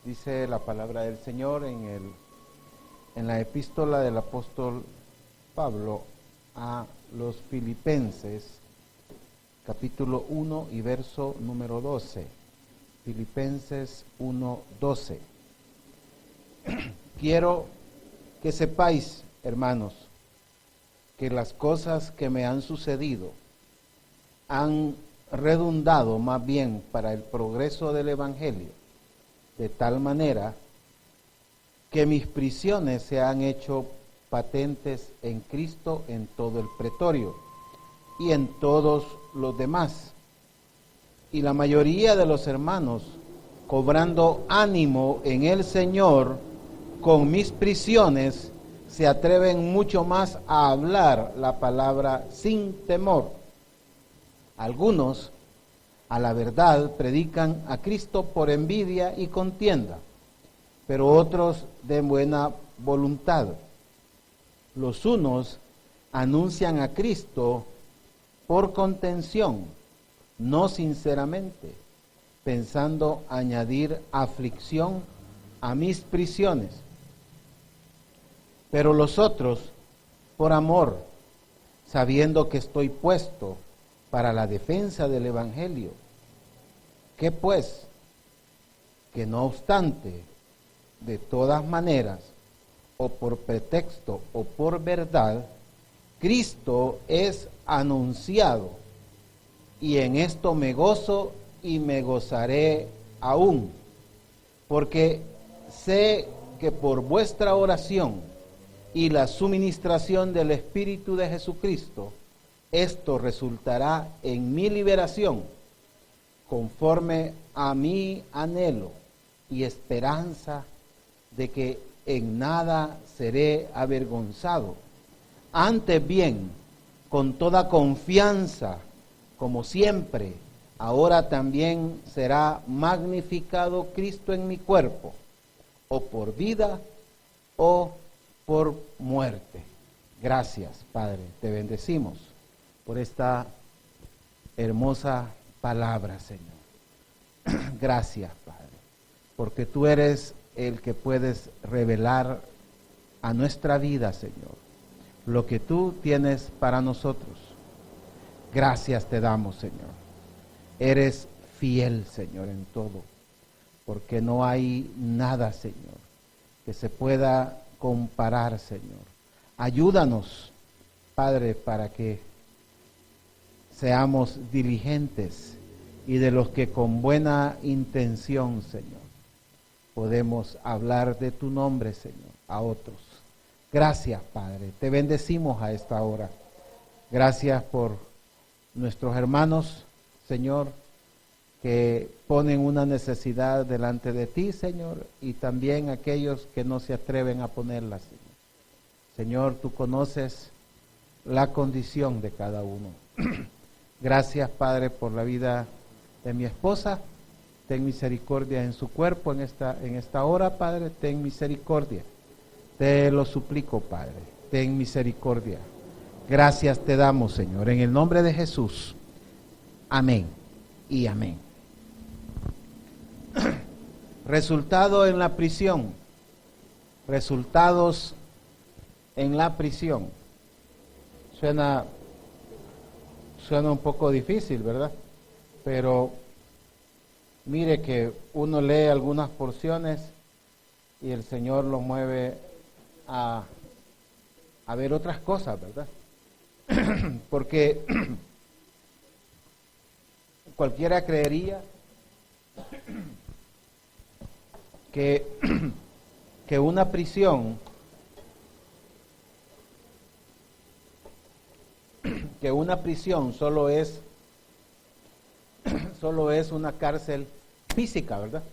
Dice la palabra del Señor en la epístola del apóstol Pablo a los Filipenses, capítulo 1 y verso número 12. Filipenses 1:12. Quiero que sepáis, hermanos, que las cosas que me han sucedido han redundado más bien para el progreso del Evangelio, de tal manera que mis prisiones se han hecho patentes en Cristo en todo el pretorio y en todos los demás. Y la mayoría de los hermanos, cobrando ánimo en el Señor con mis prisiones, se atreven mucho más a hablar la palabra sin temor. Algunos, a la verdad, predican a Cristo por envidia y contienda, pero otros de buena voluntad. Los unos anuncian a Cristo por contención, no sinceramente, pensando añadir aflicción a mis prisiones. Pero los otros, por amor, sabiendo que estoy puesto para la defensa del Evangelio. ¿Qué pues? Que no obstante, de todas maneras, o por pretexto o por verdad, Cristo es anunciado, y en esto me gozo y me gozaré aún, porque sé que por vuestra oración y la suministración del Espíritu de Jesucristo, esto resultará en mi liberación, conforme a mi anhelo y esperanza de que en nada seré avergonzado. Antes bien, con toda confianza, como siempre, ahora también será magnificado Cristo en mi cuerpo, o por vida o por muerte. Gracias, Padre, te bendecimos por esta hermosa palabra, Señor. Gracias, Padre, porque tú eres el que puedes revelar a nuestra vida, Señor, lo que tú tienes para nosotros. Gracias te damos, Señor. Eres fiel, Señor, en todo, porque no hay nada, Señor, que se pueda comparar, Señor. Ayúdanos, Padre, para que seamos diligentes y de los que con buena intención, Señor, podemos hablar de tu nombre, Señor, a otros. Gracias, Padre. Te bendecimos a esta hora. Gracias por nuestros hermanos, Señor, que ponen una necesidad delante de ti, Señor, y también aquellos que no se atreven a ponerla, Señor. Señor, tú conoces la condición de cada uno. Gracias, Padre, por la vida de mi esposa. Ten misericordia en su cuerpo en esta hora, Padre. Ten misericordia. Te lo suplico, Padre. Ten misericordia. Gracias te damos, Señor, en el nombre de Jesús. Amén y amén. Resultado en la prisión. Resultados en la prisión. Suena un poco difícil, ¿verdad? Pero mire que uno lee algunas porciones y el Señor lo mueve a ver otras cosas, ¿verdad? Porque cualquiera creería que una prisión solo es una cárcel física, ¿verdad?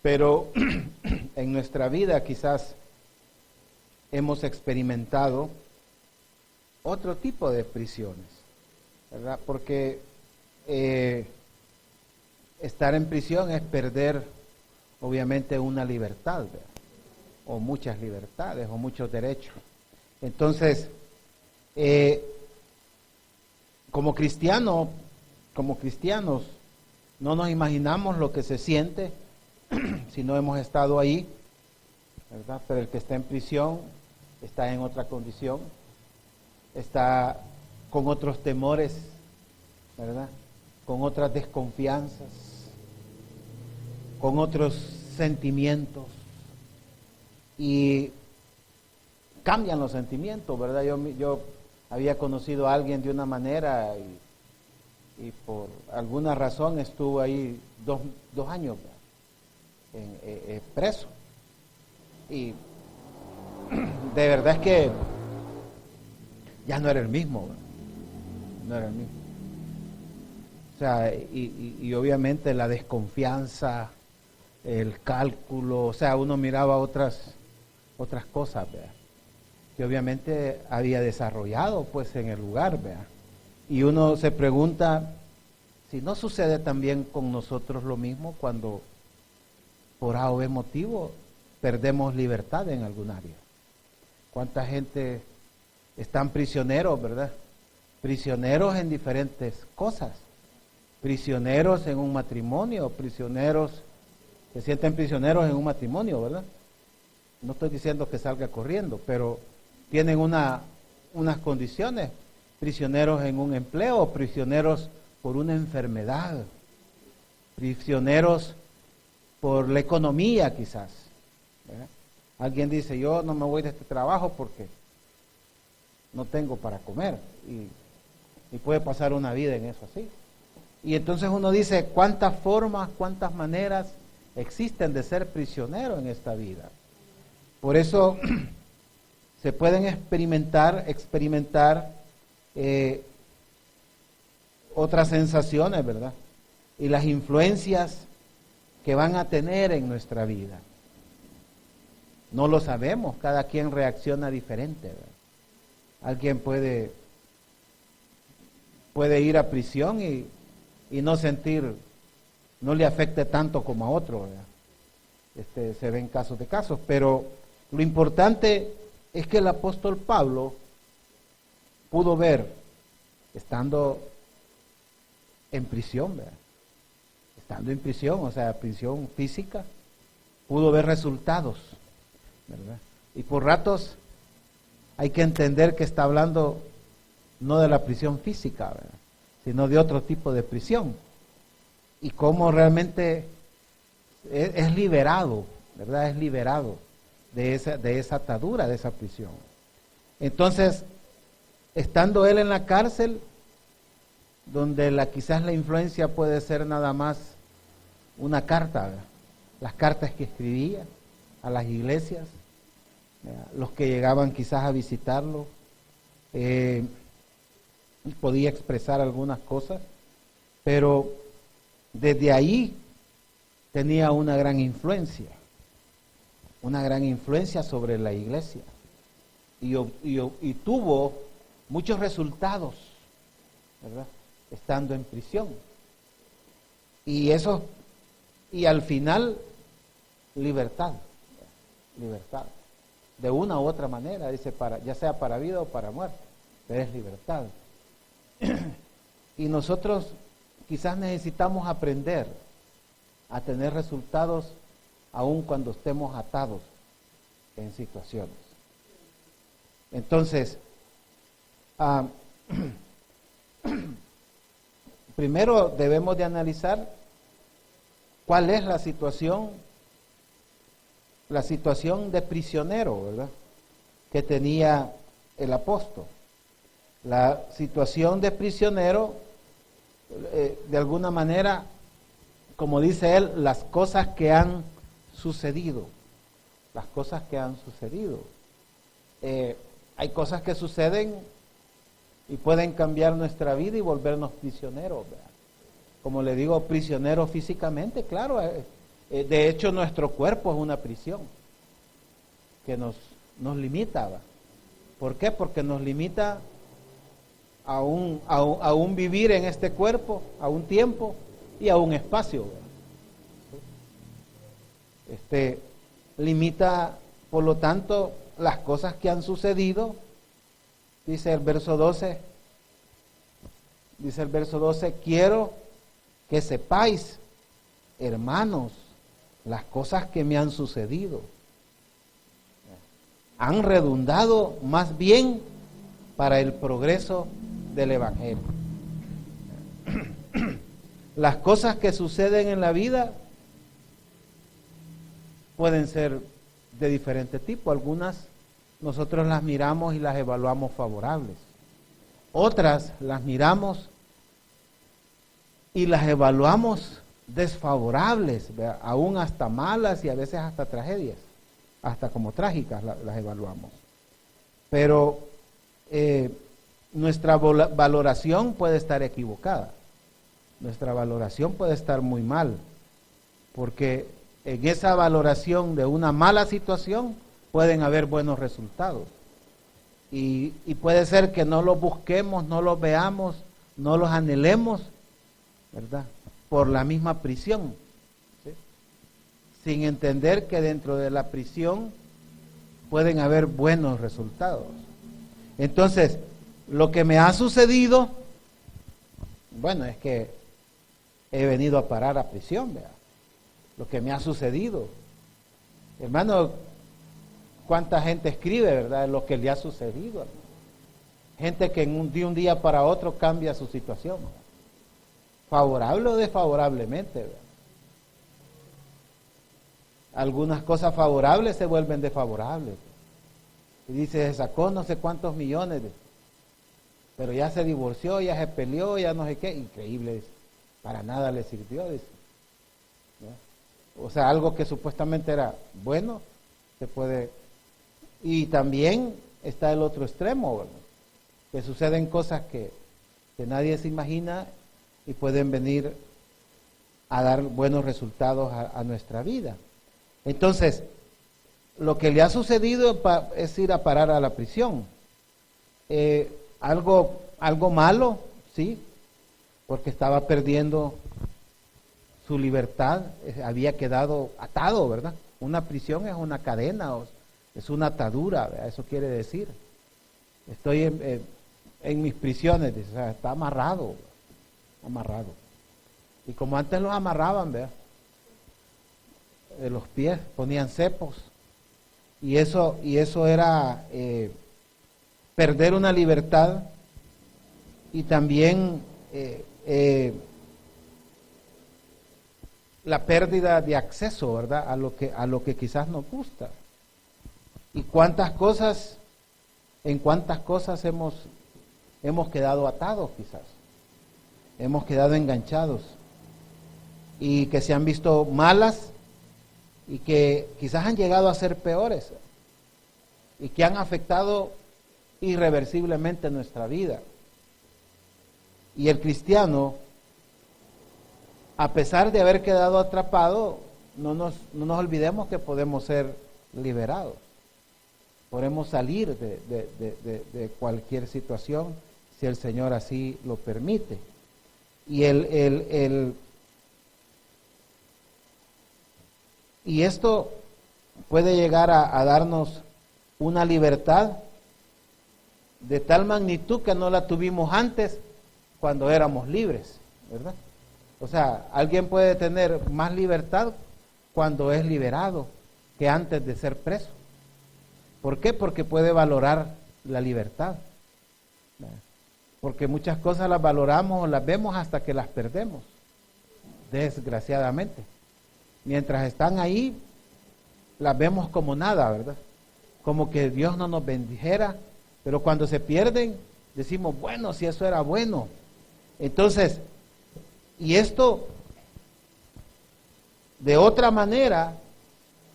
Pero en nuestra vida quizás hemos experimentado otro tipo de prisiones, ¿verdad? Porque estar en prisión es perder, obviamente, una libertad, ¿verdad? O muchas libertades, o muchos derechos. Entonces, como cristianos, no nos imaginamos lo que se siente si no hemos estado ahí, ¿verdad? Pero el que está en prisión está en otra condición, está con otros temores, ¿verdad? Con otras desconfianzas, con otros sentimientos, y cambian los sentimientos, ¿verdad? Yo había conocido a alguien de una manera y por alguna razón estuvo ahí dos años preso, y de verdad es que ya no era el mismo, ¿verdad? No era el mismo. O sea, y obviamente la desconfianza, el cálculo, o sea, uno miraba otras cosas, ¿verdad? Que obviamente había desarrollado pues en el lugar, ¿verdad? Y uno se pregunta si no sucede también con nosotros lo mismo cuando por A o B motivo perdemos libertad en algún área. ¿Cuánta gente están prisioneros, verdad? Prisioneros en diferentes cosas, prisioneros en un matrimonio, se sienten prisioneros en un matrimonio, ¿verdad? No estoy diciendo que salga corriendo, pero tienen unas condiciones, prisioneros en un empleo, prisioneros por una enfermedad, prisioneros por la economía quizás, ¿verdad? Alguien dice, yo no me voy de este trabajo porque no tengo para comer, y puede pasar una vida en eso así. Y entonces uno dice, ¿cuántas formas, cuántas maneras existen de ser prisionero en esta vida? Por eso se pueden experimentar otras sensaciones, ¿verdad? Y las influencias que van a tener en nuestra vida. No lo sabemos, cada quien reacciona diferente, ¿verdad? Alguien puede ir a prisión y no sentir, no le afecte tanto como a otro, ¿verdad? Se ven casos de casos, pero lo importante es que el apóstol Pablo pudo ver, estando en prisión, ¿verdad? Estando en prisión, o sea, prisión física, pudo ver resultados, ¿verdad? Y por ratos hay que entender que está hablando no de la prisión física, ¿verdad?, sino de otro tipo de prisión. Y cómo realmente es liberado, ¿verdad? Es liberado de esa atadura, de esa prisión. Entonces, estando él en la cárcel, donde quizás la influencia puede ser nada más una carta, ¿verdad?, las cartas que escribía a las iglesias, ¿verdad?, los que llegaban quizás a visitarlo, podía expresar algunas cosas, pero desde ahí tenía una gran influencia sobre la iglesia, y tuvo muchos resultados, ¿verdad?, estando en prisión. Y al final, libertad, de una u otra manera, dice, ya sea para vida o para muerte, pero es libertad. Y nosotros quizás necesitamos aprender a tener resultados aun cuando estemos atados en situaciones. Entonces, primero debemos de analizar cuál es la situación de prisionero, ¿verdad?, que tenía el apóstol. La situación de prisionero, de alguna manera, como dice él, las cosas que han sucedido. Hay cosas que suceden y pueden cambiar nuestra vida y volvernos prisioneros, ¿verdad? Como le digo, prisioneros físicamente, claro. De hecho, nuestro cuerpo es una prisión que nos limita, ¿verdad? ¿Por qué? Porque nos limita a un vivir en este cuerpo, a un tiempo y a un espacio, ¿verdad? Limita, por lo tanto, las cosas que han sucedido. Dice el verso 12, quiero que sepáis, hermanos, las cosas que me han sucedido han redundado más bien para el progreso del Evangelio. Las cosas que suceden en la vida pueden ser de diferente tipo. Algunas nosotros las miramos y las evaluamos favorables. Otras las miramos y las evaluamos desfavorables, ¿verdad? Aún hasta malas y a veces hasta tragedias, hasta como trágicas las evaluamos. Pero nuestra valoración puede estar equivocada, nuestra valoración puede estar muy mal, porque en esa valoración de una mala situación pueden haber buenos resultados. Y puede ser que no los busquemos, no los veamos, no los anhelemos, ¿verdad? Por la misma prisión, ¿sí? Sin entender que dentro de la prisión pueden haber buenos resultados. Entonces, lo que me ha sucedido, bueno, es que he venido a parar a prisión, ¿verdad? Lo que me ha sucedido. Hermano, ¿cuánta gente escribe, verdad, lo que le ha sucedido? Gente que de un día para otro cambia su situación, ¿verdad? Favorable o desfavorablemente, ¿verdad? Algunas cosas favorables se vuelven desfavorables. Y dice, se sacó no sé cuántos millones, pero ya se divorció, ya se peleó, ya no sé qué. Increíble, para nada le sirvió, dice. O sea, algo que supuestamente era bueno, se puede... Y también está el otro extremo, ¿verdad? Que suceden cosas que nadie se imagina y pueden venir a dar buenos resultados a nuestra vida. Entonces, lo que le ha sucedido es ir a parar a la prisión. Algo malo, sí, porque estaba perdiendo su libertad, había quedado atado, ¿verdad? Una prisión es una cadena, es una atadura, ¿verdad? Eso quiere decir. Estoy en mis prisiones, o sea, está amarrado. Y como antes los amarraban, ¿verdad? De los pies, ponían cepos. Y eso era perder una libertad y también la pérdida de acceso, ¿verdad? A lo que quizás nos gusta. Y en cuántas cosas hemos quedado atados quizás. Hemos quedado enganchados y que se han visto malas y que quizás han llegado a ser peores y que han afectado irreversiblemente nuestra vida. Y el cristiano, a pesar de haber quedado atrapado, no nos olvidemos que podemos ser liberados. Podemos salir de cualquier situación si el Señor así lo permite. Y y esto puede llegar a darnos una libertad de tal magnitud que no la tuvimos antes cuando éramos libres, ¿verdad? O sea, alguien puede tener más libertad cuando es liberado que antes de ser preso. ¿Por qué? Porque puede valorar la libertad. Porque muchas cosas las valoramos o las vemos hasta que las perdemos, desgraciadamente. Mientras están ahí, las vemos como nada, ¿verdad? Como que Dios no nos bendijera, pero cuando se pierden, decimos, bueno, si eso era bueno. Entonces, y esto, de otra manera,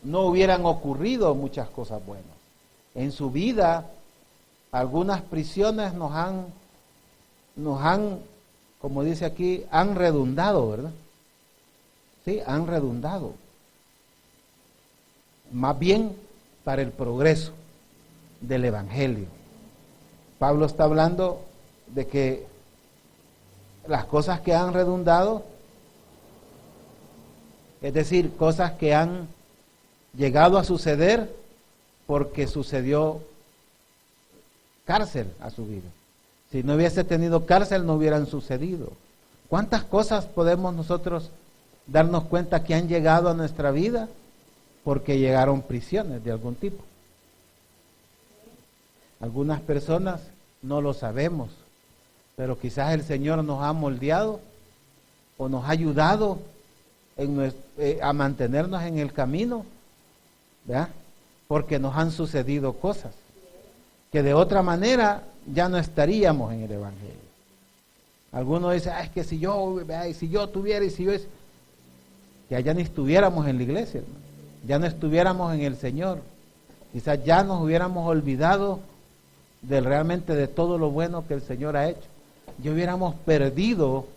no hubieran ocurrido muchas cosas buenas. En su vida, algunas prisiones nos han, como dice aquí, han redundado, ¿verdad? Sí, han redundado. Más bien para el progreso del Evangelio. Pablo está hablando de que las cosas que han redundado, es decir, cosas que han llegado a suceder porque sucedió cárcel a su vida. Si no hubiese tenido cárcel, no hubieran sucedido. ¿Cuántas cosas podemos nosotros darnos cuenta que han llegado a nuestra vida porque llegaron prisiones de algún tipo. Algunas personas no lo sabemos, pero quizás el Señor nos ha moldeado o nos ha ayudado a mantenernos en el camino, ¿verdad? Porque nos han sucedido cosas que de otra manera ya no estaríamos en el Evangelio. Algunos dicen, es que si yo tuviera, y si yo, que ya ni estuviéramos en la iglesia, hermano. Ya no estuviéramos en el Señor, quizás ya nos hubiéramos olvidado realmente de todo lo bueno que el Señor ha hecho, ya hubiéramos perdido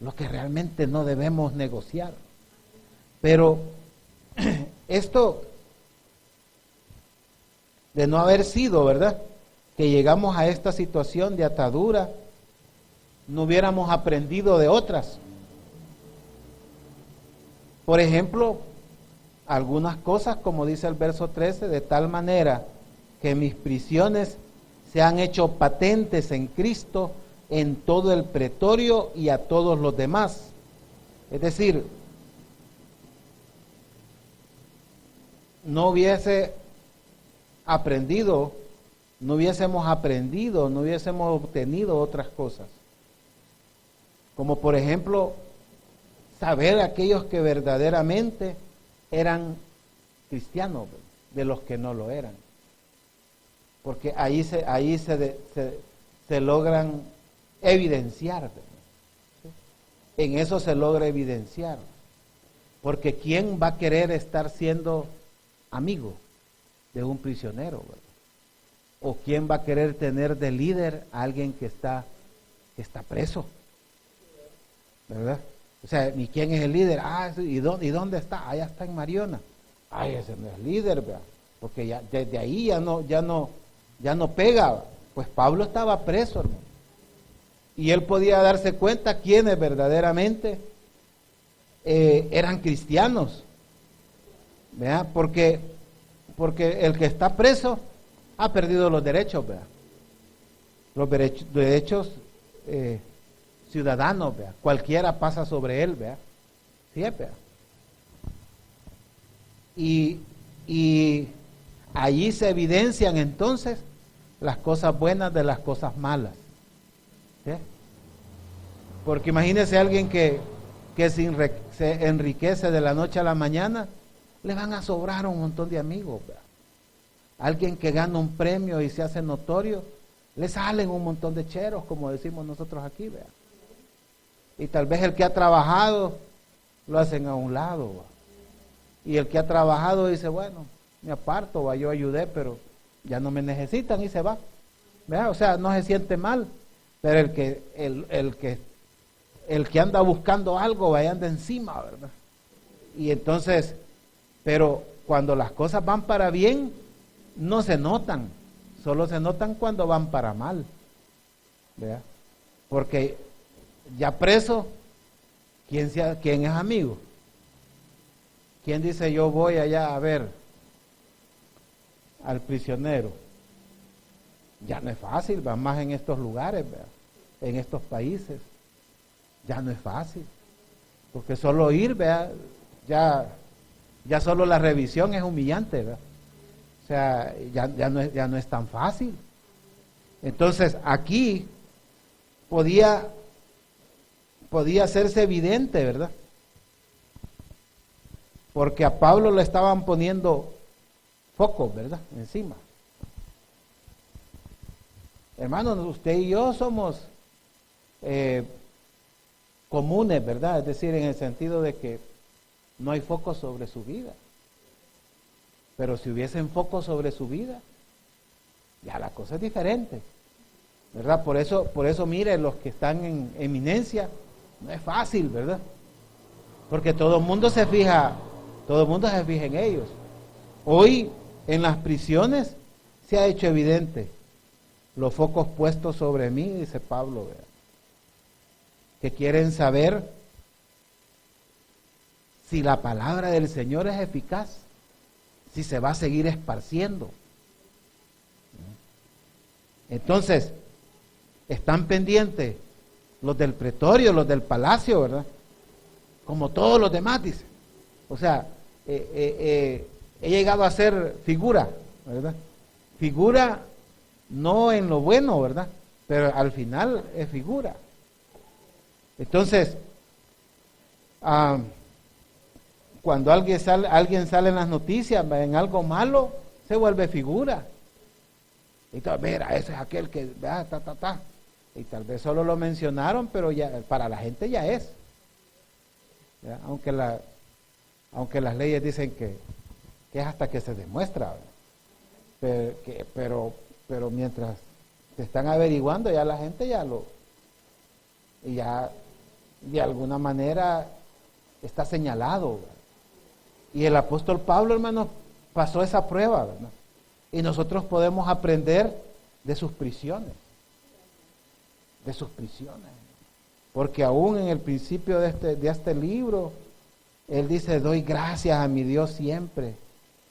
lo que realmente no debemos negociar. Pero esto de no haber sido, ¿verdad?, que llegamos a esta situación de atadura, no hubiéramos aprendido de otras. Por ejemplo, algunas cosas, como dice el verso 13, de tal manera que mis prisiones se han hecho patentes en Cristo en todo el pretorio y a todos los demás. Es decir, no hubiésemos aprendido, no hubiésemos obtenido otras cosas. Como por ejemplo, saber aquellos que verdaderamente eran cristianos de los que no lo eran. Porque ahí se logran evidenciar. En eso se logra evidenciar. Porque ¿quién va a querer estar siendo amigo de un prisionero, ¿verdad? ¿O quién va a querer tener de líder a alguien que está preso? ¿Verdad? O sea, ni quién es el líder. ¿Y dónde está? Allá está en Mariona. Ese no es líder, ¿verdad? Porque ya desde ahí ya no pega. Pues Pablo estaba preso, hermano. Y él podía darse cuenta quiénes verdaderamente eran cristianos, ¿verdad? Porque el que está preso ha perdido los derechos, ¿verdad? Los derechos ciudadanos, ¿verdad? Cualquiera pasa sobre él, ¿verdad? Sí, ¿verdad? Y allí se evidencian entonces las cosas buenas de las cosas malas. ¿Sí? Porque imagínese alguien que se enriquece de la noche a la mañana, le van a sobrar un montón de amigos, ¿verdad? Alguien que gana un premio y se hace notorio, le salen un montón de cheros, como decimos nosotros aquí, ¿verdad? Y tal vez el que ha trabajado lo hacen a un lado, ¿verdad? Y el que ha trabajado dice, bueno, me aparto, ¿verdad? Yo ayudé, pero ya no me necesitan, y se va, ¿verdad? O sea, no se siente mal, pero el que anda buscando algo, vaya, anda encima, ¿verdad? Y entonces, pero cuando las cosas van para bien, no se notan, solo se notan cuando van para mal, ¿verdad? Porque ya preso, ¿quién es amigo? ¿Quién dice yo voy allá a ver al prisionero? Ya no es fácil, va más en estos lugares, ¿verdad? En estos países, ya no es fácil, porque solo ir, ¿verdad? Ya solo la revisión es humillante, ¿verdad? O sea, ya no es tan fácil. Entonces, aquí podía hacerse evidente, ¿verdad? Porque a Pablo le estaban poniendo focos, ¿verdad? Encima. Hermanos, usted y yo somos comunes, ¿verdad? Es decir, en el sentido de que no hay focos sobre su vida. Pero si hubiesen focos sobre su vida, ya la cosa es diferente, ¿verdad? Por eso mire, los que están en eminencia, no es fácil, ¿verdad? Porque todo el mundo se fija en ellos. Hoy en las prisiones se ha hecho evidente los focos puestos sobre mí, dice Pablo, ¿verdad? Que quieren saber si la palabra del Señor es eficaz, si se va a seguir esparciendo. Entonces, están pendientes los del pretorio, los del palacio, ¿verdad? como todos los demás, dice. O sea, he llegado a ser figura, ¿verdad? Figura no en lo bueno, ¿verdad? Pero al final es figura. Entonces, cuando alguien sale en las noticias en algo malo, se vuelve figura. Y tal, mira, ese es aquel que, y tal vez solo lo mencionaron, pero ya para la gente ya es. ¿Ya? Aunque las leyes dicen que es hasta que se demuestra. Pero mientras se están averiguando, ya la gente ya de alguna manera está señalado, ¿verdad? Y el apóstol Pablo, hermano, pasó esa prueba, ¿verdad? Y nosotros podemos aprender de sus prisiones. Porque aún en el principio de este libro, él dice, doy gracias a mi Dios siempre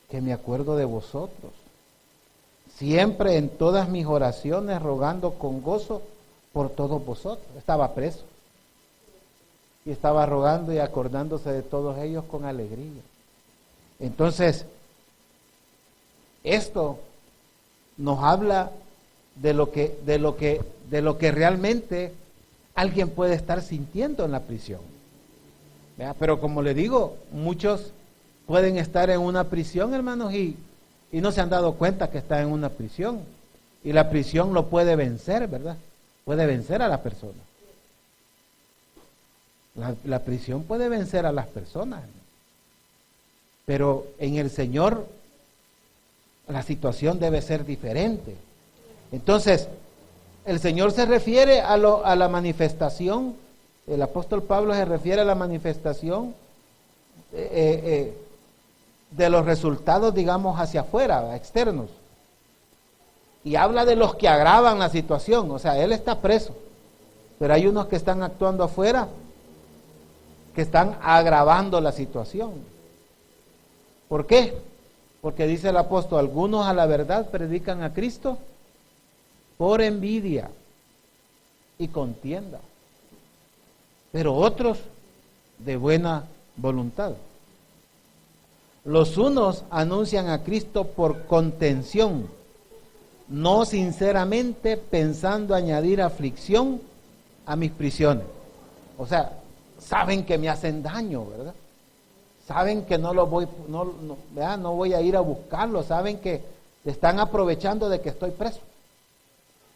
que me acuerdo de vosotros. Siempre en todas mis oraciones rogando con gozo por todos vosotros. Estaba preso. Y estaba rogando y acordándose de todos ellos con alegría. Entonces, esto nos habla de lo que realmente alguien puede estar sintiendo en la prisión. ¿Verdad? Pero como le digo, muchos pueden estar en una prisión, hermanos, y no se han dado cuenta que están en una prisión. Y la prisión lo puede vencer, ¿verdad? Puede vencer a la persona. La prisión puede vencer a las personas. Pero en el Señor la situación debe ser diferente. Entonces, el Señor se refiere a la manifestación, el apóstol Pablo se refiere a la manifestación de los resultados, digamos, hacia afuera, externos. Y habla de los que agravan la situación, o sea, él está preso, pero hay unos que están actuando afuera, que están agravando la situación. ¿Por qué? Porque dice el apóstol, algunos a la verdad predican a Cristo por envidia y contienda, pero otros de buena voluntad. Los unos anuncian a Cristo por contención, no sinceramente pensando añadir aflicción a mis prisiones. O sea, saben que me hacen daño, ¿verdad? Saben que no voy a ir a buscarlo, saben que están aprovechando de que estoy preso.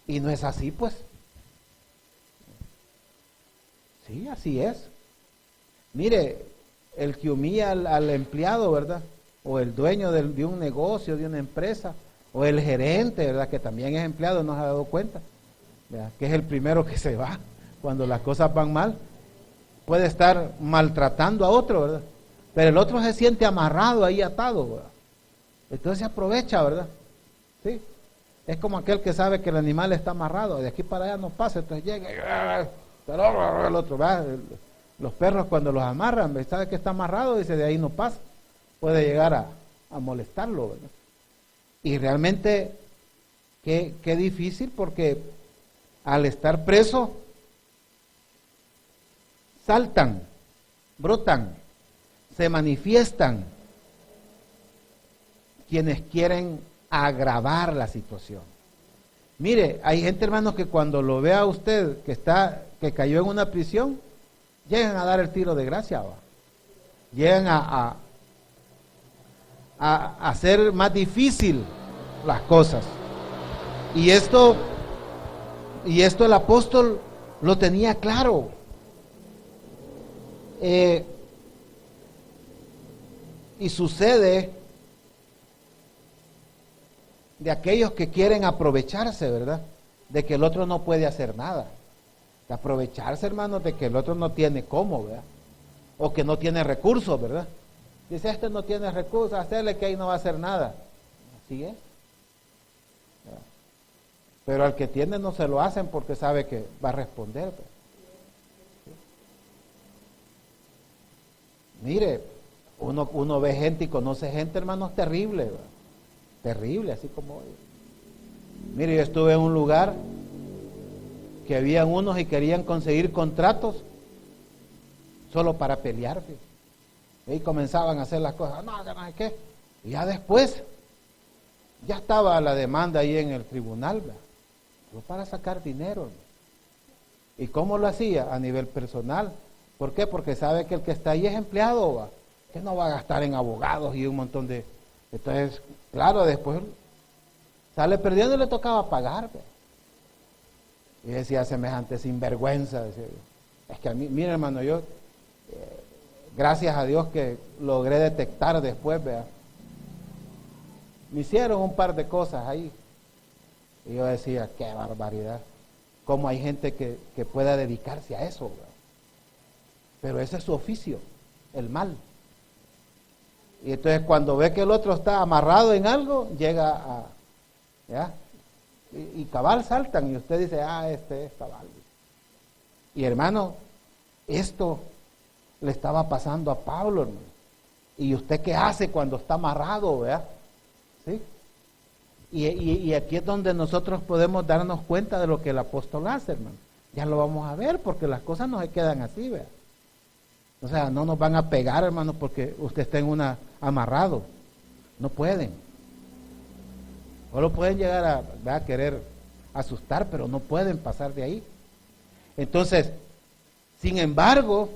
Y no es así, pues. Sí, así es. Mire, el que humilla al empleado, ¿verdad? O el dueño de un negocio, de una empresa, o el gerente, ¿verdad? Que también es empleado, no se ha dado cuenta, ¿verdad? Que es el primero que se va cuando las cosas van mal. Puede estar maltratando a otro, ¿verdad? Pero el otro se siente amarrado ahí, atado, ¿verdad? Entonces se aprovecha, ¿verdad? Sí. Es como aquel que sabe que el animal está amarrado, de aquí para allá no pasa, entonces llega y el otro, ¿verdad? Los perros cuando los amarran, sabe que está amarrado, dice, de ahí no pasa. Puede llegar a molestarlo, ¿verdad? Y realmente, qué difícil, porque al estar preso, saltan, brotan, se manifiestan quienes quieren agravar la situación. Mire, hay gente, hermanos, que cuando lo vea a usted que cayó en una prisión, llegan a dar el tiro de gracia, ¿va? Llegan a hacer más difícil las cosas. Y esto el apóstol lo tenía claro. Y sucede de aquellos que quieren aprovecharse, ¿verdad? De que el otro no puede hacer nada. De aprovecharse, hermanos, de que el otro no tiene cómo, ¿verdad? O que no tiene recursos, ¿verdad? Dice, este no tiene recursos, hacerle que ahí no va a hacer nada. Así es. ¿Verdad? Pero al que tiene no se lo hacen porque sabe que va a responder, ¿verdad? Mire, uno ve gente y conoce gente, hermanos, terrible, ¿verdad? Terrible, así como hoy. Mire, yo estuve en un lugar que habían unos y querían conseguir contratos solo para pelear. Y comenzaban a hacer las cosas, no, que no sé qué. Y ya después, ya estaba la demanda ahí en el tribunal, ¿verdad? Pero para sacar dinero, ¿no? ¿Y cómo lo hacía? A nivel personal. ¿Por qué? Porque sabe que el que está ahí es empleado, ¿va? Que no va a gastar en abogados y un montón de... Entonces, claro, después sale perdiendo y le tocaba pagar, ¿verdad? Y decía, semejante sinvergüenza, decía yo. Es que a mí, mire hermano, yo, gracias a Dios que logré detectar después, ¿verdad? Me hicieron un par de cosas ahí. Y yo decía, qué barbaridad. Cómo hay gente que pueda dedicarse a eso, ¿verdad? Pero ese es su oficio, el mal. Y entonces cuando ve que el otro está amarrado en algo, llega a... ¿ya? Y cabal saltan y usted dice, este es cabal. Y hermano, esto le estaba pasando a Pablo, hermano. ¿Y usted qué hace cuando está amarrado, verdad? ¿Sí? Y aquí es donde nosotros podemos darnos cuenta de lo que el apóstol hace, hermano. Ya lo vamos a ver, porque las cosas no se quedan así, ¿verdad? O sea, no nos van a pegar, hermano, porque usted está en una amarrado. No pueden. Solo pueden llegar a querer asustar, pero no pueden pasar de ahí. Entonces, sin embargo,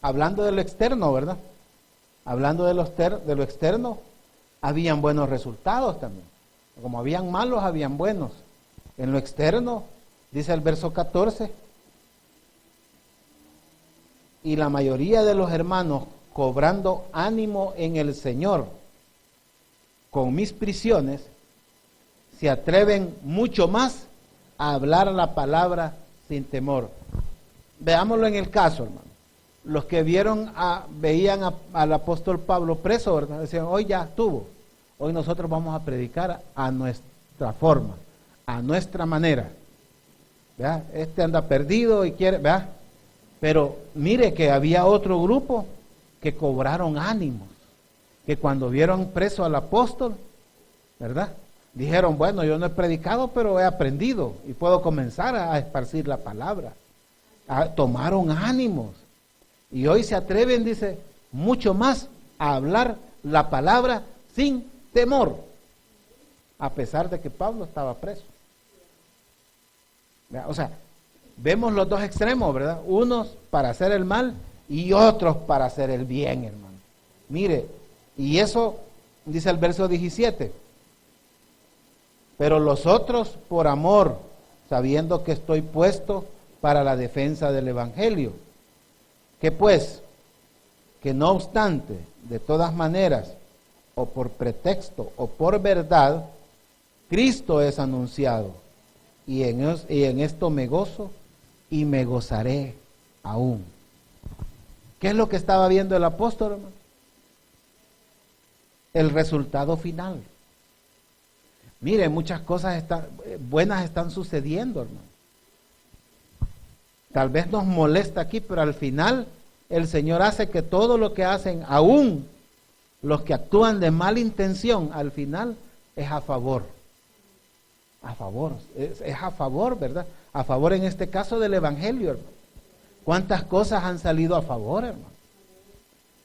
hablando de lo externo, ¿verdad? Hablando de lo externo, habían buenos resultados también. Como habían malos, habían buenos. En lo externo, dice el verso 14, y la mayoría de los hermanos, cobrando ánimo en el Señor, con mis prisiones, se atreven mucho más a hablar la palabra sin temor. Veámoslo en el caso, hermano. Los que veían al apóstol Pablo preso, ¿verdad? Decían, hoy ya estuvo. Hoy nosotros vamos a predicar a nuestra forma, a nuestra manera. ¿Verdad? Este anda perdido y quiere, ¿verdad? Pero mire que había otro grupo que cobraron ánimos, que cuando vieron preso al apóstol, ¿verdad? Dijeron, bueno, yo no he predicado, pero he aprendido y puedo comenzar a esparcir la palabra. Tomaron ánimos y hoy se atreven, dice, mucho más a hablar la palabra sin temor, a pesar de que Pablo estaba preso. O sea, vemos los dos extremos, ¿verdad? Unos para hacer el mal y otros para hacer el bien, hermano. Mire, y eso dice el verso 17. Pero los otros por amor, sabiendo que estoy puesto para la defensa del evangelio. Que pues, que no obstante, de todas maneras, o por pretexto o por verdad, Cristo es anunciado. Y en esto me gozo y me gozaré aún. ¿Qué es lo que estaba viendo el apóstol, hermano? El resultado final. Mire, muchas cosas buenas están sucediendo, hermano. Tal vez nos molesta aquí, pero al final el Señor hace que todo lo que hacen, aún los que actúan de mala intención, al final es a favor. A favor, es a favor, ¿verdad? A favor en este caso del evangelio, hermano. ¿Cuántas cosas han salido a favor, hermano?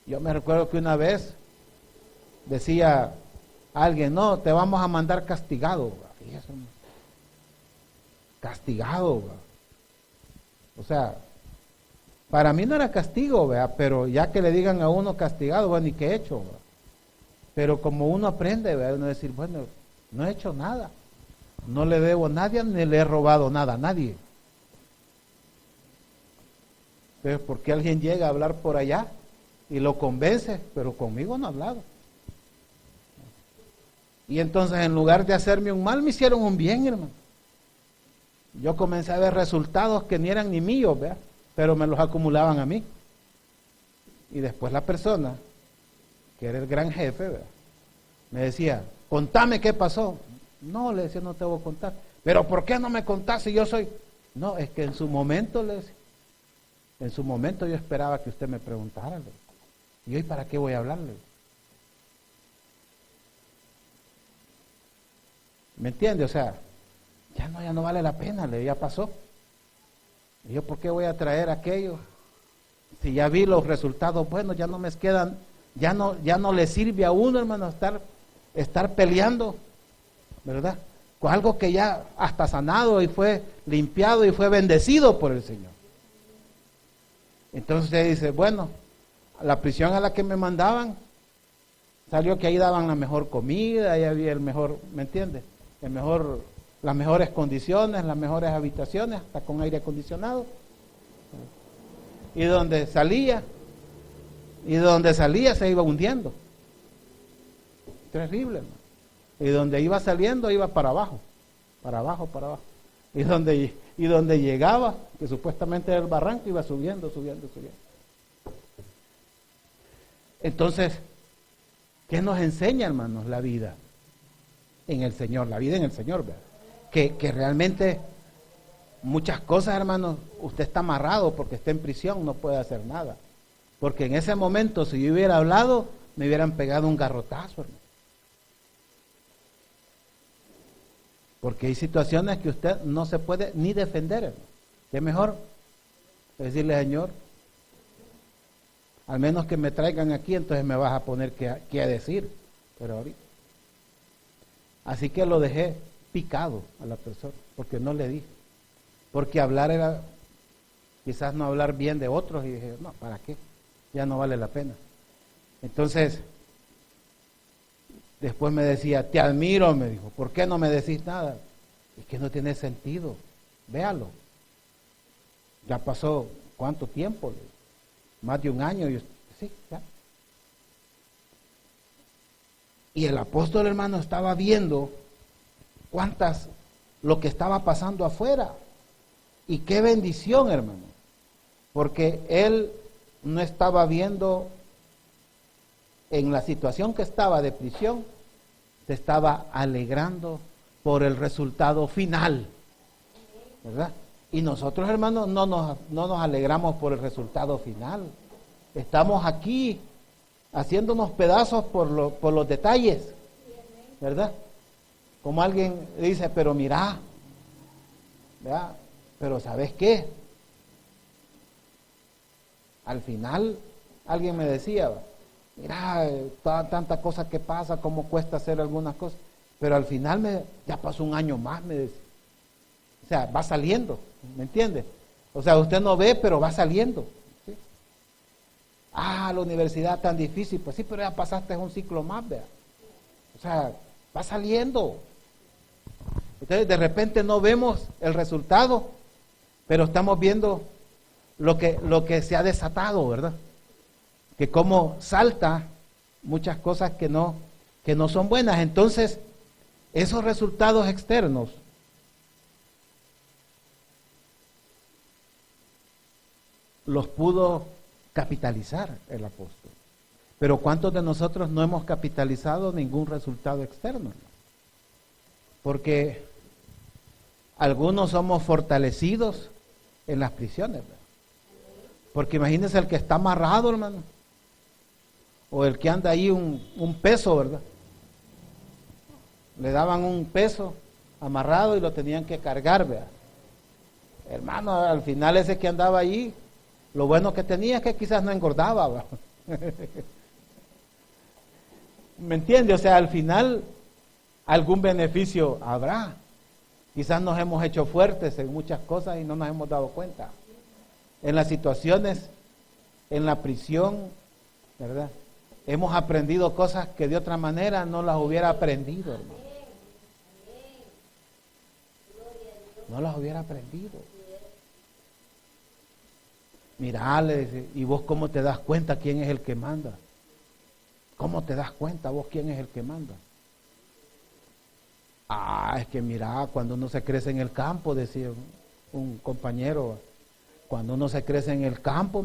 Yo me recuerdo que una vez decía alguien, no, te vamos a mandar castigado. Fíjese, castigado. O sea, para mí no era castigo, ¿verdad? Pero ya que le digan a uno castigado, bueno, ¿y qué he hecho? ¿verdad? Pero como uno aprende, ¿verdad? Uno decir, bueno, no he hecho nada. No le debo a nadie, ni le he robado nada a nadie. Pero ¿por qué alguien llega a hablar por allá y lo convence? Pero conmigo no ha hablado. Y entonces en lugar de hacerme un mal, me hicieron un bien, hermano. Yo comencé a ver resultados que ni eran ni míos, ¿verdad? Pero me los acumulaban a mí. Y después la persona, que era el gran jefe, ¿verdad? Me decía, contame qué pasó. No, le decía, no te voy a contar. Pero ¿por qué no me contás si yo soy? No, es que en su momento, le decía, en su momento yo esperaba que usted me preguntara. ¿Y hoy para qué voy a hablarle? ¿Me entiende? O sea, ya no vale la pena, ya pasó. ¿Y yo por qué voy a traer aquello Si ya vi los resultados buenos, ya no me quedan, ya no le sirve a uno, hermano, estar peleando, ¿verdad? Con algo que ya hasta sanado y fue limpiado y fue bendecido por el Señor. Entonces usted dice, bueno, la prisión a la que me mandaban, salió que ahí daban la mejor comida, ahí había el mejor, ¿me entiende? Las mejores condiciones, las mejores habitaciones, hasta con aire acondicionado. Y donde salía se iba hundiendo. Terrible, hermano. Y donde iba saliendo iba para abajo. Y donde llegaba, que supuestamente era el barranco, iba subiendo. Entonces, ¿qué nos enseña, hermanos, la vida en el Señor? La vida en el Señor, ¿verdad? Que realmente muchas cosas, hermanos, usted está amarrado porque está en prisión, no puede hacer nada. Porque en ese momento, si yo hubiera hablado, me hubieran pegado un garrotazo, hermano. Porque hay situaciones que usted no se puede ni defender, hermano. ¿Qué mejor? Decirle, Señor, al menos que me traigan aquí, entonces me vas a poner qué decir. Pero ahorita. Así que lo dejé picado a la persona, porque no le dije. Porque hablar era, quizás no hablar bien de otros, y dije, no, ¿para qué? Ya no vale la pena. Entonces, después me decía, te admiro, me dijo, ¿por qué no me decís nada? Es que no tiene sentido, véalo. Ya pasó, ¿cuánto tiempo? Más de un año, sí, ya. Y el apóstol, hermano, estaba viendo lo que estaba pasando afuera. Y qué bendición, hermano, porque él no estaba viendo en la situación que estaba de prisión, se estaba alegrando por el resultado final, ¿verdad? Y nosotros, hermanos, no nos alegramos por el resultado final. Estamos aquí haciéndonos pedazos por los detalles, ¿verdad? Como alguien dice, pero mira, ¿verdad? Pero ¿sabes qué? Al final, alguien me decía, mira, tanta cosa que pasa, cómo cuesta hacer algunas cosas, pero al final ya pasó un año más, me decía. O sea, va saliendo, ¿me entiende? O sea, usted no ve, pero va saliendo. ¿Sí? La universidad tan difícil, pues sí, pero ya pasaste un ciclo más, vea. O sea, va saliendo. Entonces, de repente no vemos el resultado, pero estamos viendo lo que se ha desatado, ¿verdad? Que como salta muchas cosas que no son buenas. Entonces, esos resultados externos los pudo capitalizar el apóstol. Pero ¿cuántos de nosotros no hemos capitalizado ningún resultado externo? Porque algunos somos fortalecidos en las prisiones, ¿verdad? Porque imagínense el que está amarrado, hermano, o el que anda ahí un peso, ¿verdad? Le daban un peso amarrado y lo tenían que cargar, ¿verdad? Hermano, al final ese que andaba ahí, lo bueno que tenía es que quizás no engordaba, ¿verdad? ¿Me entiende? O sea, al final algún beneficio habrá. Quizás nos hemos hecho fuertes en muchas cosas y no nos hemos dado cuenta. En las situaciones, en la prisión, ¿verdad? Hemos aprendido cosas que de otra manera no las hubiera aprendido, hermano. No las hubiera aprendido. Mirá, le dice, ¿y vos cómo te das cuenta quién es el que manda? ¿Cómo te das cuenta vos quién es el que manda? Es que mirá, cuando uno se crece en el campo, decía un compañero, cuando uno se crece en el campo,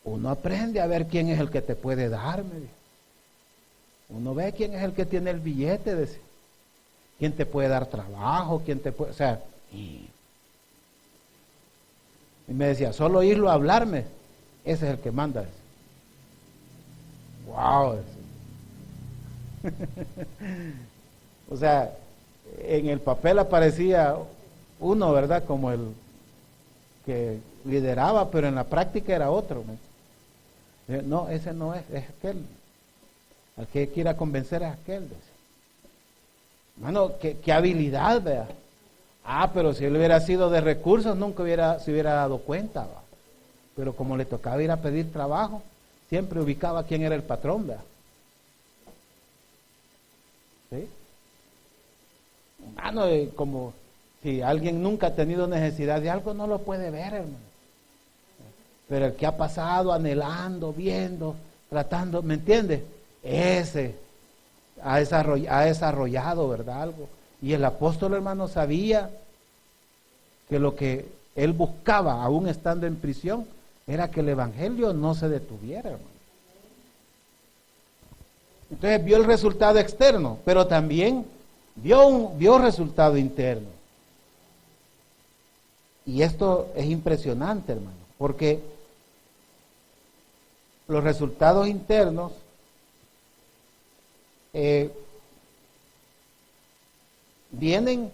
uno aprende a ver quién es el que te puede dar, uno ve quién es el que tiene el billete, decía. Quién te puede dar trabajo, quién te puede, o sea, y me decía, solo oírlo hablarme, ese es el que manda. Decía. Wow. O sea, en el papel aparecía uno, ¿verdad? Como el que lideraba, pero en la práctica era otro. No, ese no es aquel. Al que quiera convencer es aquel. Hermano, qué habilidad, vea. Pero si él hubiera sido de recursos, nunca se hubiera dado cuenta, ¿va? Pero como le tocaba ir a pedir trabajo, siempre ubicaba quién era el patrón, ¿vea? ¿Sí? Hermano, como si alguien nunca ha tenido necesidad de algo, no lo puede ver, hermano. Pero el que ha pasado anhelando, viendo, tratando, ¿me entiende? Ese ha desarrollado, ¿verdad? Algo. Y el apóstol, hermano, sabía que lo que él buscaba, aún estando en prisión, era que el evangelio no se detuviera, hermano. Entonces vio el resultado externo, pero también vio resultado interno. Y esto es impresionante, hermano, porque los resultados internos vienen,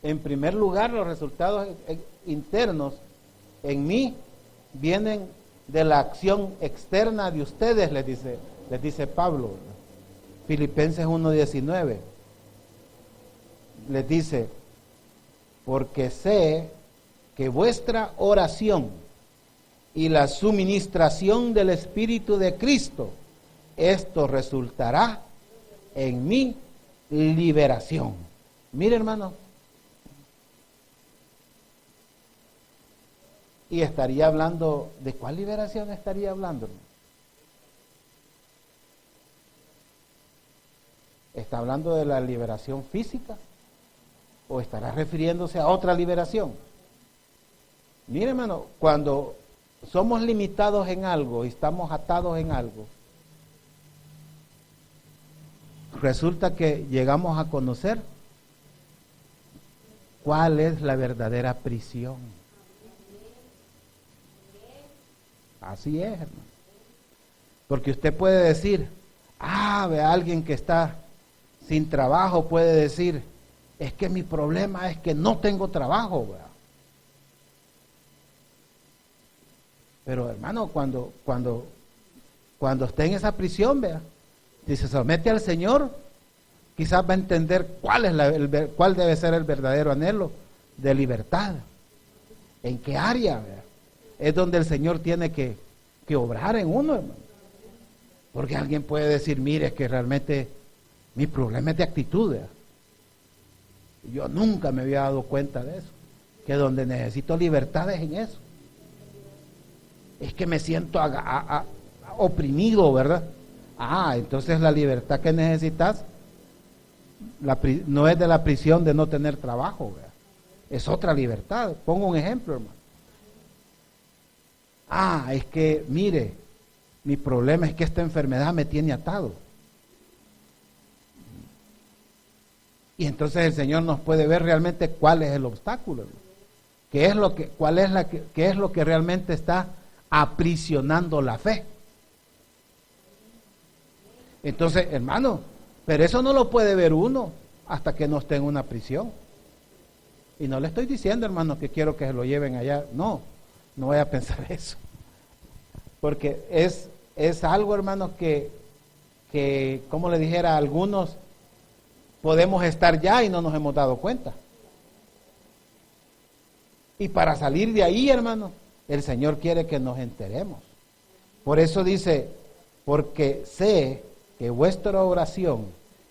en primer lugar, los resultados internos en mí vienen de la acción externa de ustedes, les dice Pablo. Filipenses 1:19 les dice: porque sé que vuestra oración y la suministración del Espíritu de Cristo, esto resultará en mi liberación. Mire, hermano, y estaría hablando, ¿de cuál liberación estaría hablando, hermano? ¿Está hablando de la liberación física? ¿O estará refiriéndose a otra liberación? Mire, hermano, cuando somos limitados en algo y estamos atados en algo, resulta que llegamos a conocer cuál es la verdadera prisión. Así es, hermano. Porque usted puede decir, ve a alguien que está sin trabajo, puede decir, es que mi problema es que no tengo trabajo, ¿verdad? Pero hermano, cuando esté en esa prisión, vea, si se somete al Señor, quizás va a entender cuál debe ser el verdadero anhelo de libertad. ¿En qué área, vea? Es donde el Señor tiene que obrar en uno, hermano. Porque alguien puede decir, mire, es que realmente mi problema es de actitud, vea. Yo nunca me había dado cuenta de eso, que donde necesito libertad es en eso. Es que me siento oprimido, ¿verdad? Entonces la libertad que necesitas no es de la prisión de no tener trabajo, ¿verdad? Es otra libertad. Pongo un ejemplo, hermano. Es que, mire, mi problema es que esta enfermedad me tiene atado. Y entonces el Señor nos puede ver realmente cuál es el obstáculo, ¿no? ¿Qué es lo que realmente está aprisionando la fe? Entonces, hermano, pero eso no lo puede ver uno hasta que no esté en una prisión. Y no le estoy diciendo, hermano, que quiero que se lo lleven allá. No voy a pensar eso. Porque es algo, hermano, que, como le dijera a algunos, podemos estar ya y no nos hemos dado cuenta. Y para salir de ahí, hermano, el Señor quiere que nos enteremos. Por eso dice, porque sé que vuestra oración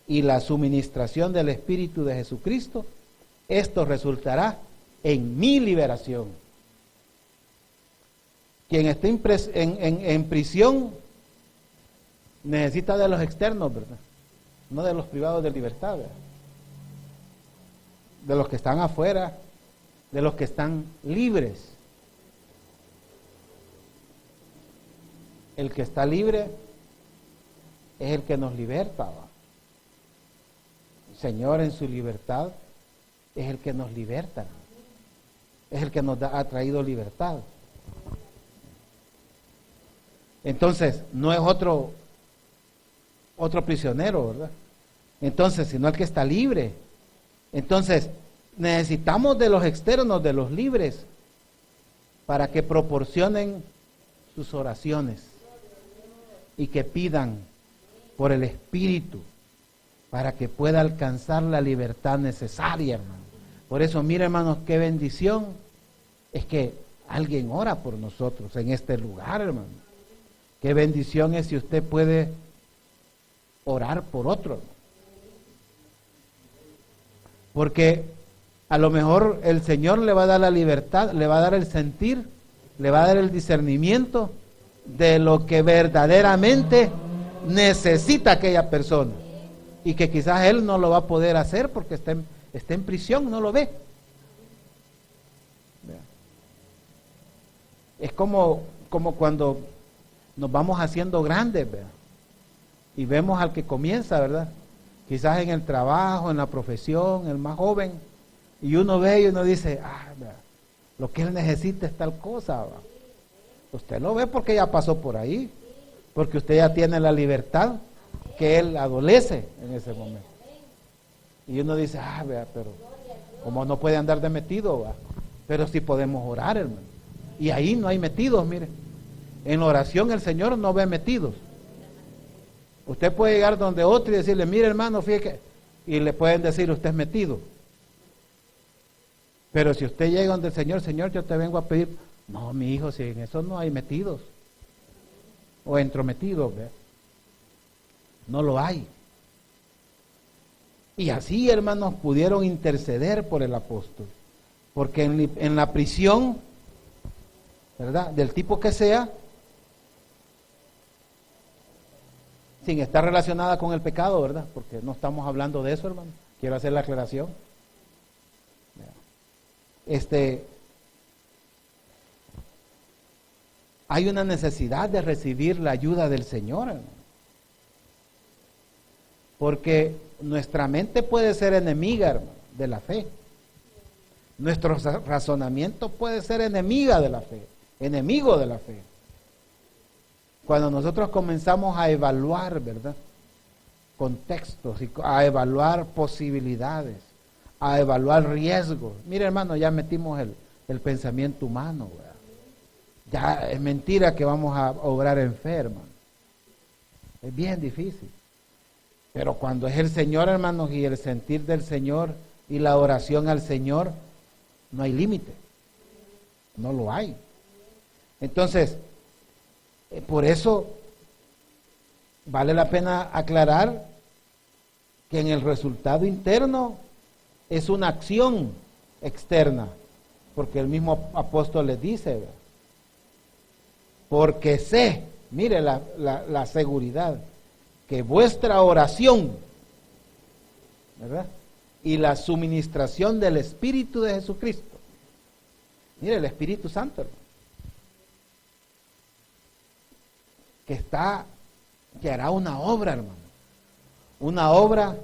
y la suministración del Espíritu de Jesucristo, esto resultará en mi liberación. Quien esté en prisión necesita de los externos, ¿verdad? No de los privados de libertad, ¿verdad? De los que están afuera, de los que están libres. El que está libre es el que nos liberta, ¿va? El Señor en su libertad es el que nos liberta, es el que nos ha traído libertad. Entonces, no es otro prisionero, ¿verdad? Entonces, sino el que está libre. Entonces, necesitamos de los externos, de los libres, para que proporcionen sus oraciones y que pidan por el Espíritu para que pueda alcanzar la libertad necesaria, hermano. Por eso, mire, hermanos, qué bendición es que alguien ora por nosotros en este lugar, hermano. Qué bendición es si usted puede orar por otro. Porque a lo mejor el Señor le va a dar la libertad, le va a dar el sentir, le va a dar el discernimiento de lo que verdaderamente necesita aquella persona. Y que quizás él no lo va a poder hacer porque está en prisión, no lo ve. Es como cuando nos vamos haciendo grandes, ¿verdad? Y vemos al que comienza, ¿verdad? Quizás en el trabajo, en la profesión, el más joven, y uno ve y uno dice, ¿verdad? Lo que él necesita es tal cosa, ¿verdad? Usted lo ve porque ya pasó por ahí, porque usted ya tiene la libertad que él adolece en ese momento. Y uno dice, ¿verdad? Pero como no puede andar de metido, ¿verdad? Pero sí podemos orar, hermano. Y ahí no hay metidos, mire. En la oración el Señor no ve metidos. Usted puede llegar donde otro y decirle, mire, hermano, fíjate, y le pueden decir, usted es metido. Pero si usted llega donde el Señor, Señor, yo te vengo a pedir, no, mi hijo, si en eso no hay metidos o entrometidos, ¿verdad? No lo hay. Y así, hermanos, pudieron interceder por el apóstol, porque en la prisión, ¿verdad?, del tipo que sea, sin estar relacionada con el pecado, ¿verdad? Porque no estamos hablando de eso, hermano. Quiero hacer la aclaración. Hay una necesidad de recibir la ayuda del Señor, hermano. Porque nuestra mente puede ser enemiga, hermano, de la fe. Nuestro razonamiento puede ser enemiga de la fe, enemigo de la fe. Cuando nosotros comenzamos a evaluar, ¿verdad?, contextos, y a evaluar posibilidades, a evaluar riesgos. Mire, hermano, ya metimos el pensamiento humano, ¿verdad? Ya es mentira que vamos a obrar enfermos. Es bien difícil. Pero cuando es el Señor, hermanos, y el sentir del Señor y la oración al Señor, no hay límite. No lo hay. Entonces, por eso vale la pena aclarar que en el resultado interno es una acción externa, porque el mismo apóstol les dice, ¿verdad? Porque sé, mire la seguridad, que vuestra oración, ¿verdad?, y la suministración del Espíritu de Jesucristo, mire, el Espíritu Santo, hermano, que hará una obra, hermano, una obra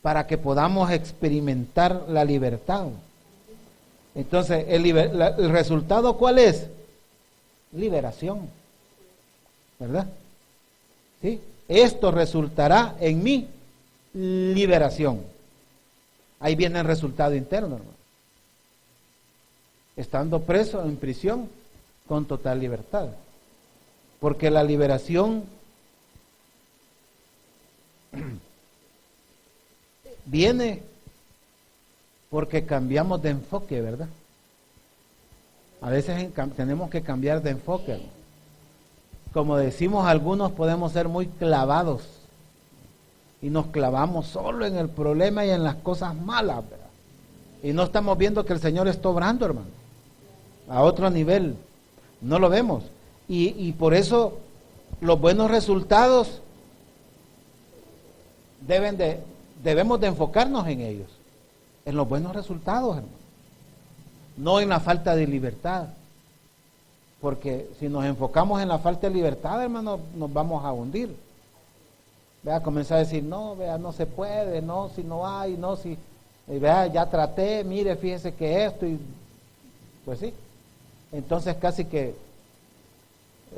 para que podamos experimentar la libertad. Entonces, el resultado, ¿cuál es? Liberación, ¿verdad? ¿Sí? Esto resultará en mi liberación. Ahí viene el resultado interno, hermano. Estando preso en prisión con total libertad. Porque la liberación viene porque cambiamos de enfoque, ¿verdad? A veces tenemos que cambiar de enfoque. Como decimos algunos, podemos ser muy clavados y nos clavamos solo en el problema y en las cosas malas, ¿verdad? Y no estamos viendo que el Señor está obrando, hermano, a otro nivel. No lo vemos. Y por eso los buenos resultados debemos de enfocarnos en ellos, en los buenos resultados, hermano, no en la falta de libertad. Porque si nos enfocamos en la falta de libertad, hermano, nos vamos a hundir. Vea, comenzar a decir, no, vea, no se puede, no, si no hay, no, si, vea, ya traté, mire, fíjese que esto, y pues sí. Entonces casi que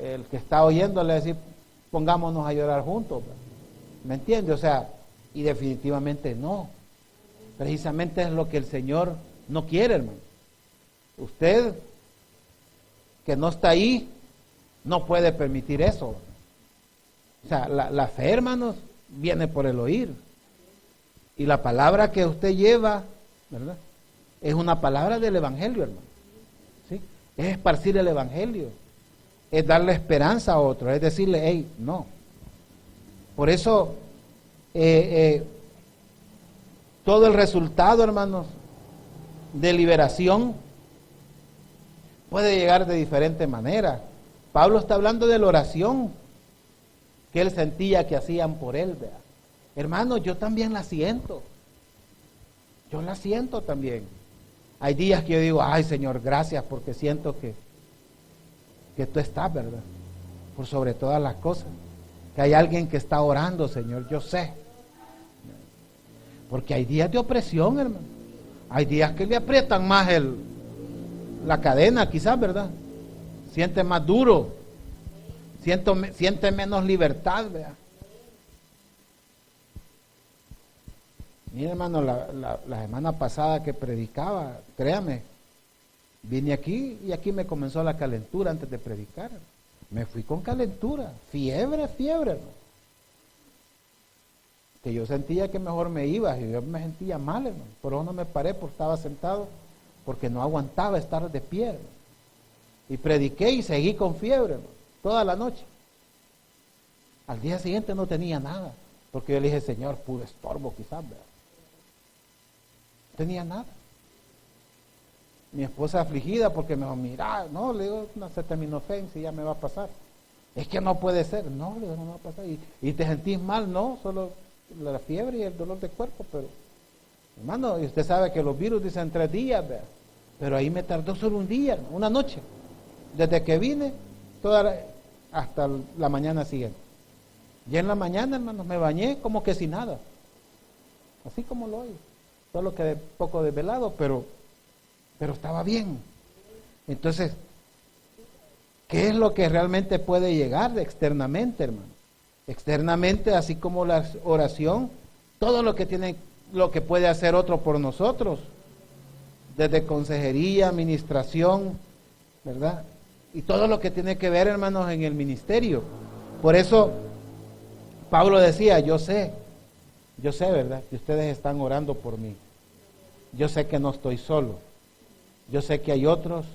el que está oyendo le decir, pongámonos a llorar juntos, ¿verdad? ¿Me entiende? O sea, y definitivamente no. Precisamente es lo que el Señor no quiere, hermano. Usted que no está ahí, no puede permitir eso. O sea, la fe, hermanos, viene por el oír. Y la palabra que usted lleva, ¿verdad?, es una palabra del Evangelio, hermano. ¿Sí? Es esparcir el Evangelio. Es darle esperanza a otro. Es decirle, hey, no. Por eso, todo el resultado, hermanos, de liberación puede llegar de diferente manera. Pablo está hablando de la oración que él sentía que hacían por él, ¿verdad? Hermano, yo también la siento. Yo la siento también. Hay días que yo digo, ay Señor, gracias, porque siento que tú estás, ¿verdad?, por sobre todas las cosas. Que hay alguien que está orando, Señor, yo sé. Porque hay días de opresión, hermano. Hay días que le aprietan más la cadena, quizás, ¿verdad? Siente más duro. Siente menos libertad, ¿verdad? Mira, hermano, la semana pasada que predicaba, créame, vine aquí y aquí me comenzó la calentura antes de predicar. Me fui con calentura, fiebre, hermano. Que yo sentía que mejor me iba, y yo me sentía mal, hermano. Por eso no me paré, porque estaba sentado, porque no aguantaba estar de pie, hermano. Y prediqué y seguí con fiebre, hermano, toda la noche. Al día siguiente no tenía nada, porque yo le dije, Señor, puro estorbo quizás, ¿verdad? No tenía nada. Mi esposa afligida porque me dijo, mira, no, le digo, no, se terminó y ya me va a pasar. Es que no puede ser. No, le digo, no va a pasar. Y te sentís mal, no, solo la fiebre y el dolor de cuerpo, pero, hermano, y usted sabe que los virus dicen 3 días, ¿verdad? Pero ahí me tardó solo un día, una noche. Desde que vine, hasta la mañana siguiente. Y en la mañana, hermano, me bañé como que sin nada. Así como lo oí. Solo quedé poco desvelado, pero estaba bien. Entonces, ¿qué es lo que realmente puede llegar externamente, hermano? Externamente, así como la oración, todo lo que puede hacer otro por nosotros, desde consejería, administración, ¿verdad? Y todo lo que tiene que ver, hermanos, en el ministerio. Por eso Pablo decía, yo sé, ¿verdad?, que ustedes están orando por mí. Yo sé que no estoy solo. Yo sé que hay otros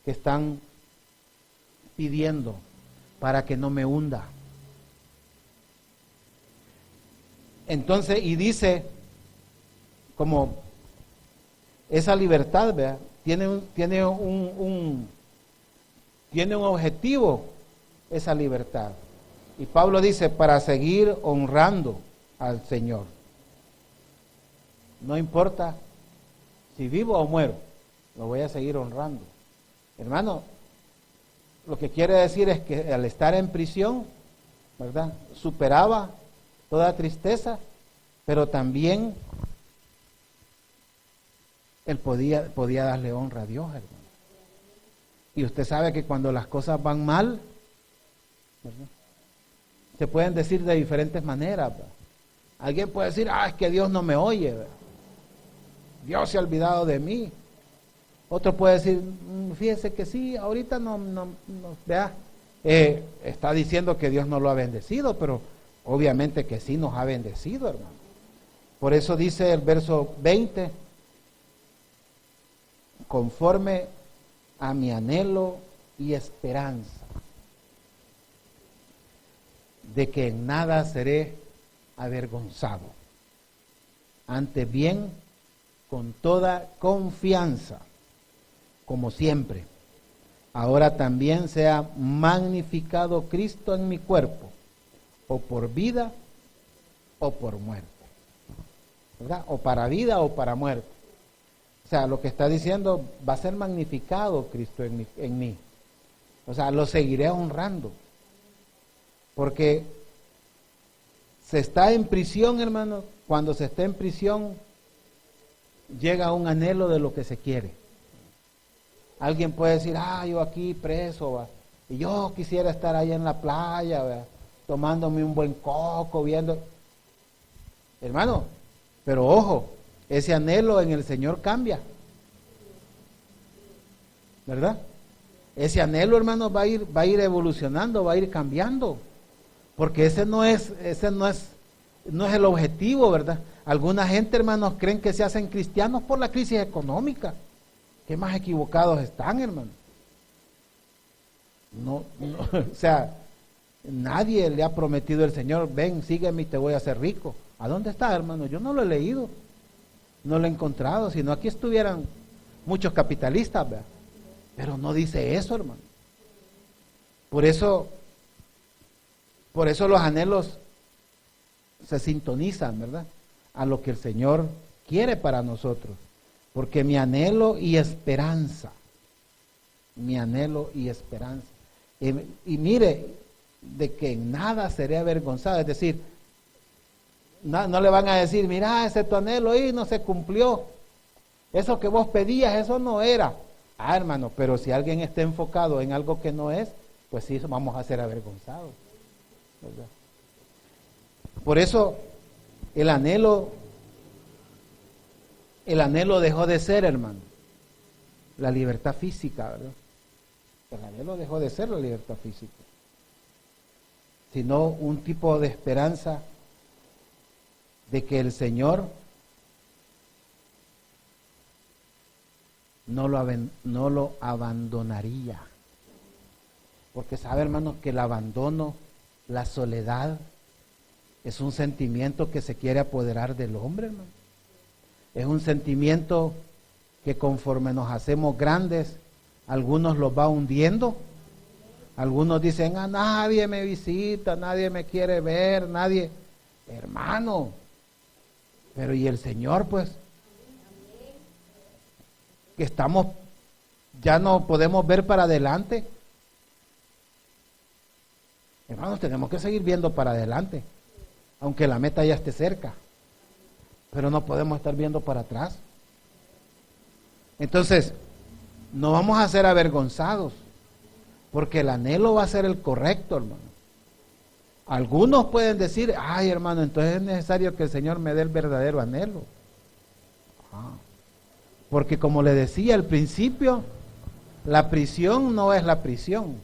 que están pidiendo para que no me hunda. Entonces, y dice, como esa libertad, ¿verdad?, tiene un objetivo, esa libertad. Y Pablo dice, para seguir honrando al Señor. No importa si vivo o muero, lo voy a seguir honrando. Hermano, lo que quiere decir es que al estar en prisión, ¿verdad?, superaba toda tristeza, pero también él podía darle honra a Dios, hermano. Y usted sabe que cuando las cosas van mal, ¿verdad?, se pueden decir de diferentes maneras, ¿verdad? Alguien puede decir, es que Dios no me oye, ¿verdad? Dios se ha olvidado de mí. Otro puede decir, fíjese que sí, ahorita no, vea, está diciendo que Dios no lo ha bendecido, pero obviamente que sí nos ha bendecido, hermano. Por eso dice el verso 20, conforme a mi anhelo y esperanza, de que en nada seré avergonzado, antes bien, con toda confianza, como siempre, ahora también sea magnificado Cristo en mi cuerpo, o por vida o por muerte, ¿verdad? O para vida o para muerte. O sea, lo que está diciendo, va a ser magnificado Cristo en mí. O sea, lo seguiré honrando. Porque se está en prisión, hermano. Cuando se está en prisión, llega un anhelo de lo que se quiere. Alguien puede decir, yo aquí preso, ¿va?, y yo quisiera estar ahí en la playa, ¿va?, tomándome un buen coco, viendo. Hermano, pero ojo, ese anhelo en el Señor cambia, ¿verdad? ese anhelo, hermanos, va a ir evolucionando, va a ir cambiando, porque ese no es el objetivo, ¿verdad? Alguna gente, hermanos, creen que se hacen cristianos por la crisis económica. ¿Qué más equivocados están, hermanos? No, o sea, nadie le ha prometido el Señor, ven, sígueme y te voy a hacer rico. ¿A dónde está, hermano? Yo no lo he leído, no lo he encontrado, sino aquí estuvieran muchos capitalistas, ¿verdad? Pero no dice eso, hermano. Por eso los anhelos se sintonizan, ¿verdad?, a lo que el Señor quiere para nosotros. Porque mi anhelo y esperanza, y mire, de que en nada seré avergonzado, es decir, no le van a decir, mira, ese tu anhelo y no se cumplió, eso que vos pedías, eso no era. Ah, hermano, pero si alguien está enfocado en algo que no es, pues sí, vamos a ser avergonzados, ¿verdad? Por eso el anhelo dejó de ser, hermano, la libertad física, ¿verdad? El anhelo dejó de ser la libertad física, sino un tipo de esperanza de que el Señor no lo abandonaría. Porque sabe, hermano, que el abandono, la soledad, es un sentimiento que se quiere apoderar del hombre, hermano. Es un sentimiento que conforme nos hacemos grandes, algunos los va hundiendo. Algunos dicen, nadie me visita, nadie me quiere ver, nadie. Hermano, pero ¿y el Señor, pues? Que estamos, ya no podemos ver para adelante. Hermanos, tenemos que seguir viendo para adelante, aunque la meta ya esté cerca, pero no podemos estar viendo para atrás. Entonces, no vamos a ser avergonzados, porque el anhelo va a ser el correcto, hermano. Algunos pueden decir, ay, hermano, entonces es necesario que el Señor me dé el verdadero anhelo. Porque como le decía al principio, la prisión no es la prisión,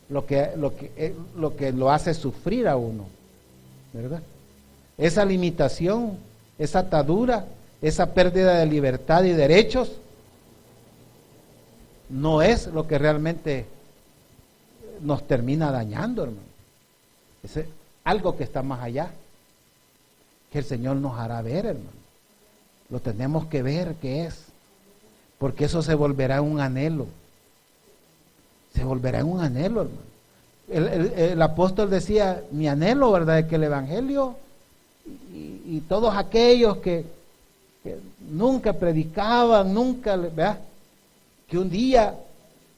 lo que lo hace sufrir a uno, ¿verdad? Esa limitación, esa atadura, esa pérdida de libertad y derechos, no es lo que realmente nos termina dañando, hermano. Es algo que está más allá, que el Señor nos hará ver, hermano. Lo tenemos que ver qué es, porque eso se volverá un anhelo. Se volverá en un anhelo, hermano. El apóstol decía, mi anhelo, ¿verdad?, es que el Evangelio y todos aquellos que nunca predicaban, nunca, ¿verdad?, que un día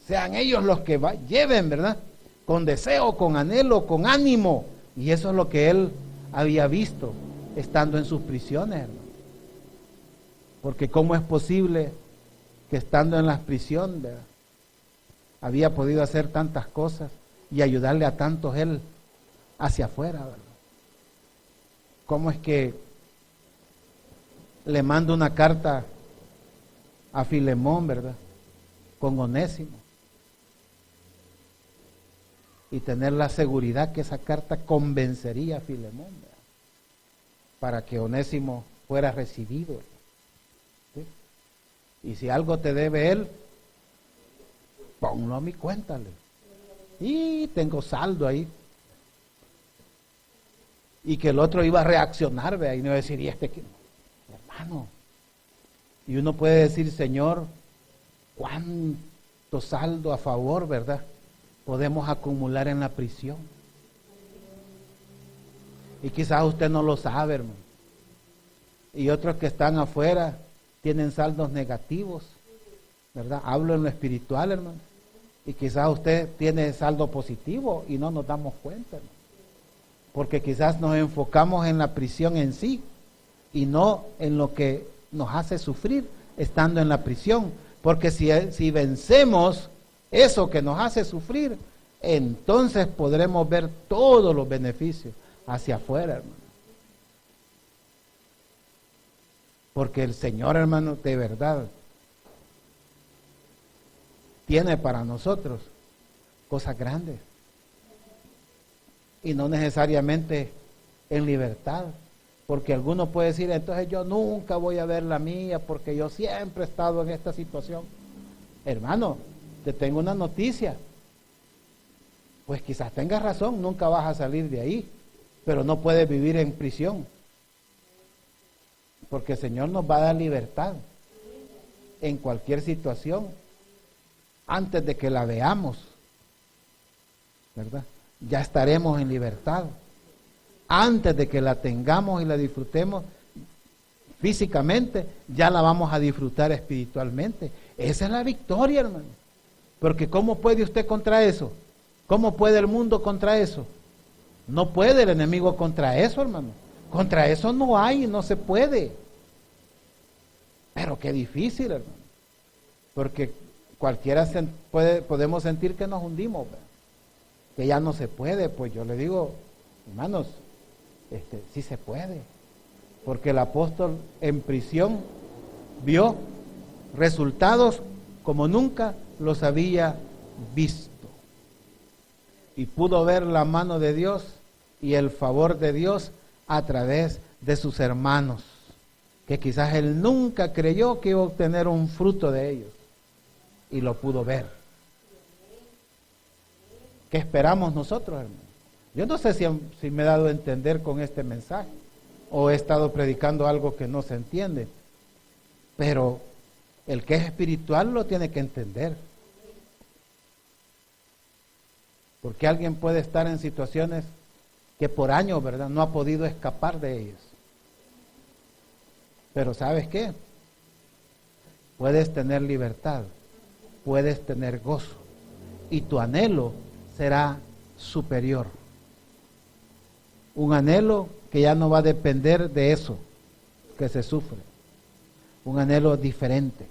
sean ellos los que lleven, ¿verdad?, con deseo, con anhelo, con ánimo. Y eso es lo que él había visto estando en sus prisiones, hermano. Porque ¿cómo es posible que estando en las prisiones, ¿verdad?, había podido hacer tantas cosas y ayudarle a tantos él hacia afuera, ¿verdad? ¿Cómo es que le manda una carta a Filemón, ¿verdad?, con Onésimo, y tener la seguridad que esa carta convencería a Filemón, ¿verdad?, para que Onésimo fuera recibido, ¿sí? Y si algo te debe él, ponlo a mi cuenta, y tengo saldo ahí. Y que el otro iba a reaccionar, ¿verdad?, y no iba a decir, ¿y este qué? Hermano. Y uno puede decir, Señor, ¿cuánto saldo a favor, verdad, podemos acumular en la prisión? Y quizás usted no lo sabe, hermano. Y otros que están afuera tienen saldos negativos, ¿verdad? Hablo en lo espiritual, hermano. Y quizás usted tiene saldo positivo y no nos damos cuenta, hermano. Porque quizás nos enfocamos en la prisión en sí y no en lo que nos hace sufrir estando en la prisión. Porque si vencemos eso que nos hace sufrir, entonces podremos ver todos los beneficios hacia afuera, hermano. Porque el Señor, hermano, de verdad, tiene para nosotros cosas grandes. Y no necesariamente en libertad. Porque alguno puede decir, entonces yo nunca voy a ver la mía porque yo siempre he estado en esta situación. Hermano, te tengo una noticia. Pues quizás tengas razón, nunca vas a salir de ahí, pero no puedes vivir en prisión. Porque el Señor nos va a dar libertad en cualquier situación antes de que la veamos, ¿verdad? Ya estaremos en libertad. Antes de que la tengamos y la disfrutemos físicamente, ya la vamos a disfrutar espiritualmente. Esa es la victoria, hermano. Porque ¿cómo puede usted contra eso? ¿Cómo puede el mundo contra eso? No puede el enemigo contra eso, hermano. Contra eso no hay, no se puede. Pero qué difícil, hermano. Porque cualquiera podemos sentir que nos hundimos, ¿verdad? Que ya no se puede. Pues yo le digo, hermanos, sí se puede, porque el apóstol en prisión vio resultados como nunca los había visto, y pudo ver la mano de Dios y el favor de Dios a través de sus hermanos, que quizás él nunca creyó que iba a obtener un fruto de ellos, y lo pudo ver. ¿Qué esperamos nosotros, hermanos? Yo no sé si me he dado a entender con este mensaje o he estado predicando algo que no se entiende, pero el que es espiritual lo tiene que entender. Porque alguien puede estar en situaciones que por años, ¿verdad?, no ha podido escapar de ellas. Pero ¿sabes qué? Puedes tener libertad, puedes tener gozo, y tu anhelo será superior. Un anhelo que ya no va a depender de eso que se sufre. Un anhelo diferente.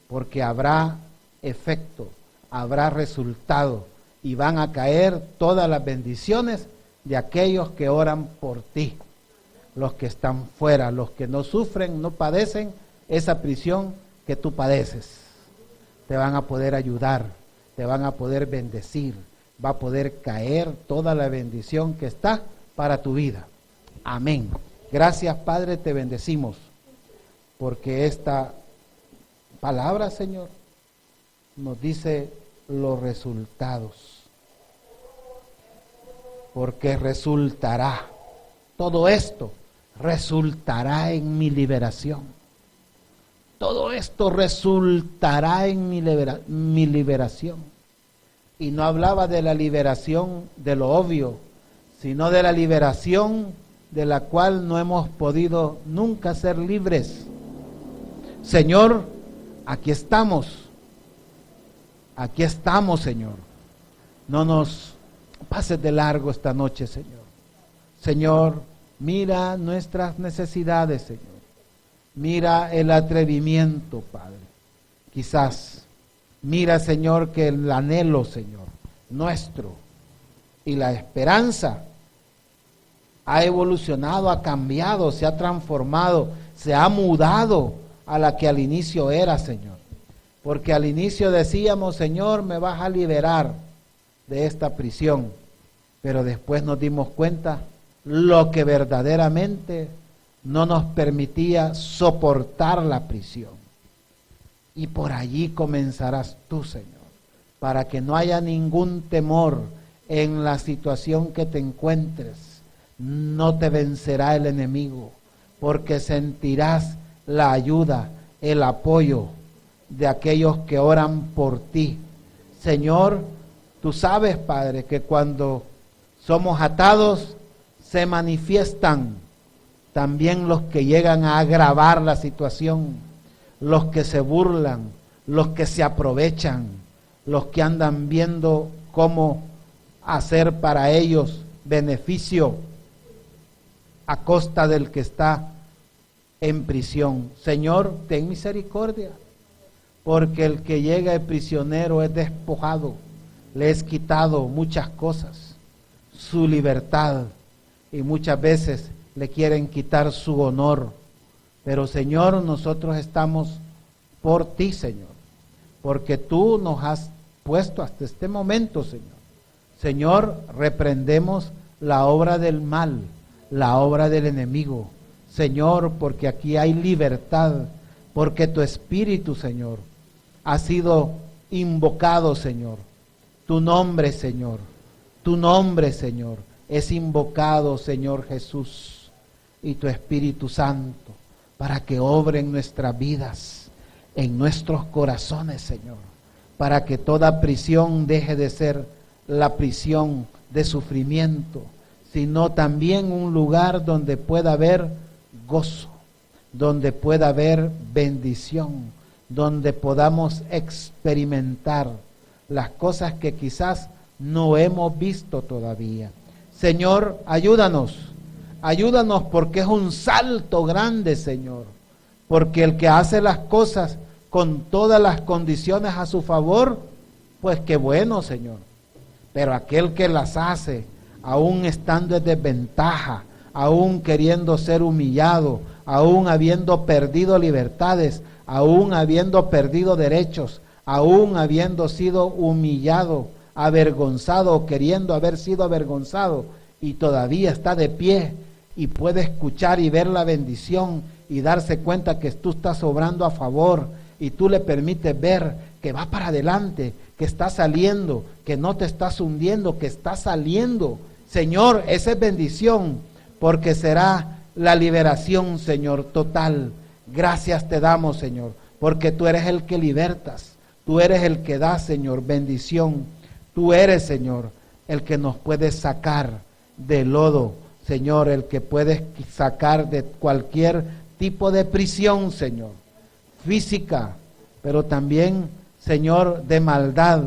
Porque habrá efecto, habrá resultado, y van a caer todas las bendiciones de aquellos que oran por ti. Los que están fuera, los que no sufren, no padecen esa prisión que tú padeces. Te van a poder ayudar, te van a poder bendecir, va a poder caer toda la bendición que está para tu vida. Amén. Gracias, Padre, te bendecimos, porque esta palabra, Señor, nos dice los resultados, porque resultará, todo esto resultará en mi liberación. Todo esto resultará en mi liberación. Y no hablaba de la liberación de lo obvio, sino de la liberación de la cual no hemos podido nunca ser libres. Señor, aquí estamos, Señor. No nos pases de largo esta noche, Señor. Señor, mira nuestras necesidades, Señor. Mira el atrevimiento, Padre. Quizás, mira, Señor, que el anhelo, Señor, nuestro, y la esperanza ha evolucionado, ha cambiado, se ha transformado, se ha mudado a la que al inicio era, Señor. Porque al inicio decíamos, Señor, me vas a liberar de esta prisión. Pero después nos dimos cuenta lo que verdaderamente no nos permitía soportar la prisión. Y por allí comenzarás tú, Señor, para que no haya ningún temor en la situación que te encuentres. No te vencerá el enemigo, porque sentirás la ayuda, el apoyo de aquellos que oran por ti. Señor, tú sabes, Padre, que cuando somos atados, se manifiestan también los que llegan a agravar la situación, los que se burlan, los que se aprovechan, los que andan viendo cómo hacer para ellos beneficio a costa del que está en prisión. Señor, ten misericordia, porque el que llega de prisionero es despojado, le es quitado muchas cosas, su libertad, y muchas veces le quieren quitar su honor. Pero Señor, nosotros estamos por ti, Señor, porque tú nos has puesto hasta este momento, Señor. Señor, reprendemos la obra del mal, la obra del enemigo. Señor, porque aquí hay libertad, porque tu Espíritu, Señor, ha sido invocado, Señor. Tu nombre, Señor, es invocado, Señor Jesús, y tu Espíritu Santo, para que obre en nuestras vidas, en nuestros corazones, Señor, para que toda prisión deje de ser la prisión de sufrimiento, sino también un lugar donde pueda haber gozo, donde pueda haber bendición, donde podamos experimentar las cosas que quizás no hemos visto todavía. Señor, ayúdanos porque es un salto grande, Señor, porque el que hace las cosas con todas las condiciones a su favor, pues qué bueno, Señor. Pero aquel que las hace, aún estando en desventaja, aún queriendo ser humillado, aún habiendo perdido libertades, aún habiendo perdido derechos, aún habiendo sido humillado, avergonzado, queriendo haber sido avergonzado, y todavía está de pie y puede escuchar y ver la bendición y darse cuenta que tú estás obrando a favor y tú le permites ver que va para adelante, que está saliendo, que no te estás hundiendo, que está saliendo. Señor, esa es bendición, porque será la liberación, Señor, total. Gracias te damos, Señor, porque tú eres el que libertas, tú eres el que da, Señor, bendición. Tú eres, Señor, el que nos puede sacar del lodo, Señor, el que puede sacar de cualquier tipo de prisión, Señor, física, pero también, Señor, de maldad,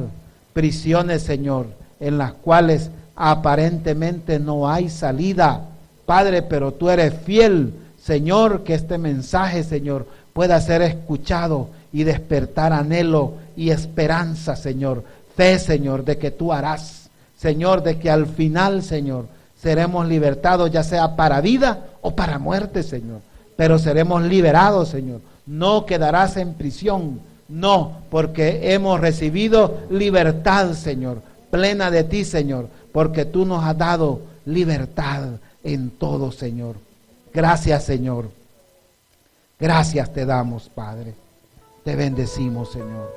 prisiones, Señor, en las cuales aparentemente no hay salida, Padre, pero tú eres fiel, Señor, que este mensaje, Señor, pueda ser escuchado y despertar anhelo y esperanza, Señor, fe, Señor, de que tú harás, Señor, de que al final, Señor, seremos libertados, ya sea para vida o para muerte, Señor, pero seremos liberados, Señor, no quedarás en prisión, no, porque hemos recibido libertad, Señor, plena de ti, Señor, porque tú nos has dado libertad en todo, Señor. Gracias, Señor. Gracias te damos, Padre. Te bendecimos, Señor.